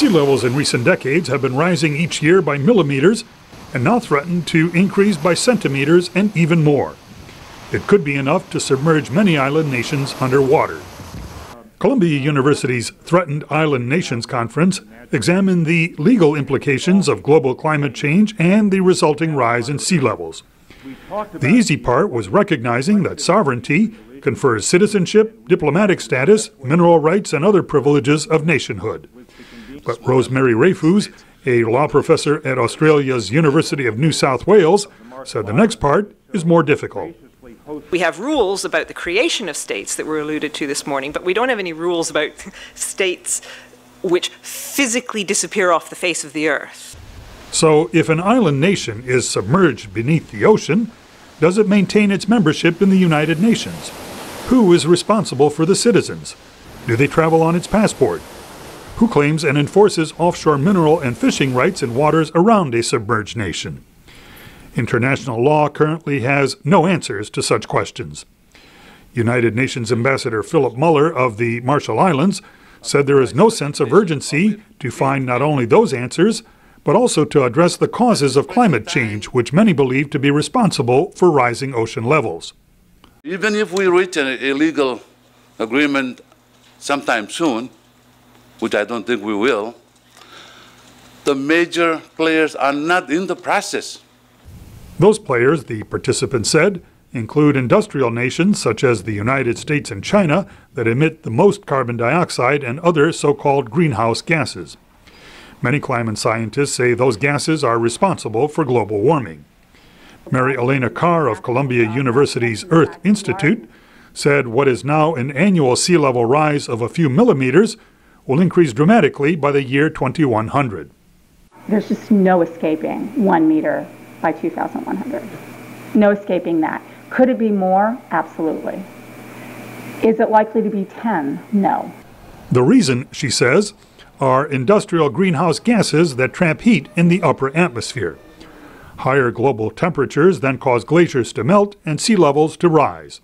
Sea levels in recent decades have been rising each year by millimeters and now threaten to increase by centimeters and even more. It could be enough to submerge many island nations underwater. Columbia University's Threatened Island Nations Conference examined the legal implications of global climate change and the resulting rise in sea levels. The easy part was recognizing that sovereignty confers citizenship, diplomatic status, mineral rights, and other privileges of nationhood. But Rosemary Rayfus, a law professor at Australia's University of New South Wales, said the next part is more difficult. We have rules about the creation of states that were alluded to this morning, but we don't have any rules about states which physically disappear off the face of the earth. So if an island nation is submerged beneath the ocean, does it maintain its membership in the United Nations? Who is responsible for the citizens? Do they travel on its passport? Who claims and enforces offshore mineral and fishing rights in waters around a submerged nation? International law currently has no answers to such questions. United Nations Ambassador Philip Muller of the Marshall Islands said there is no sense of urgency to find not only those answers, but also to address the causes of climate change, which many believe to be responsible for rising ocean levels. Even if we reach a legal agreement sometime soon, which I don't think we will, the major players are not in the process. Those players, the participants said, include industrial nations such as the United States and China that emit the most carbon dioxide and other so-called greenhouse gases. Many climate scientists say those gases are responsible for global warming. Mary Elena Carr of Columbia University's Earth Institute said what is now an annual sea level rise of a few millimeters will increase dramatically by the year 2100. There's just no escaping 1 meter by 2100. No escaping that. Could it be more? Absolutely. Is it likely to be 10? No. The reason, she says, are industrial greenhouse gases that trap heat in the upper atmosphere. Higher global temperatures then cause glaciers to melt and sea levels to rise.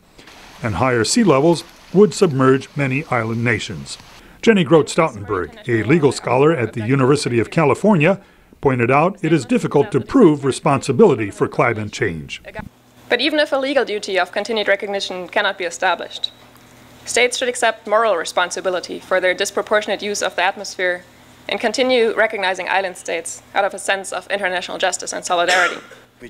And higher sea levels would submerge many island nations. Jenny Groth-Stoutenberg, a legal scholar at the University of California, pointed out it is difficult to prove responsibility for climate change. But even if a legal duty of continued recognition cannot be established, states should accept moral responsibility for their disproportionate use of the atmosphere and continue recognizing island states out of a sense of international justice and solidarity.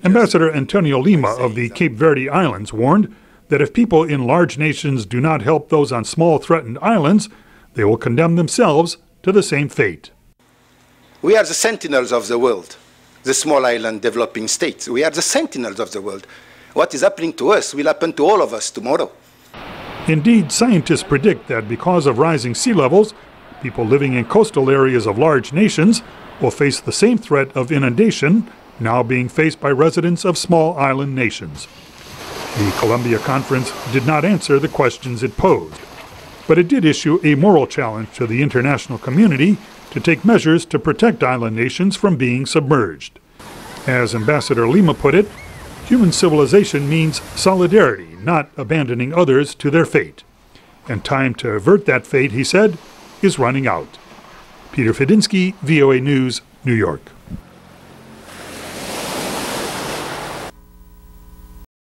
Ambassador Antonio Lima of the Cape Verde Islands warned that if people in large nations do not help those on small threatened islands, they will condemn themselves to the same fate. We are the sentinels of the world, the small island developing states. We are the sentinels of the world. What is happening to us will happen to all of us tomorrow. Indeed, scientists predict that because of rising sea levels, people living in coastal areas of large nations will face the same threat of inundation now being faced by residents of small island nations. The Columbia Conference did not answer the questions it posed, but it did issue a moral challenge to the international community to take measures to protect island nations from being submerged. As Ambassador Lima put it, human civilization means solidarity, not abandoning others to their fate. And time to avert that fate, he said, is running out. Peter Fedynsky, VOA News, New York.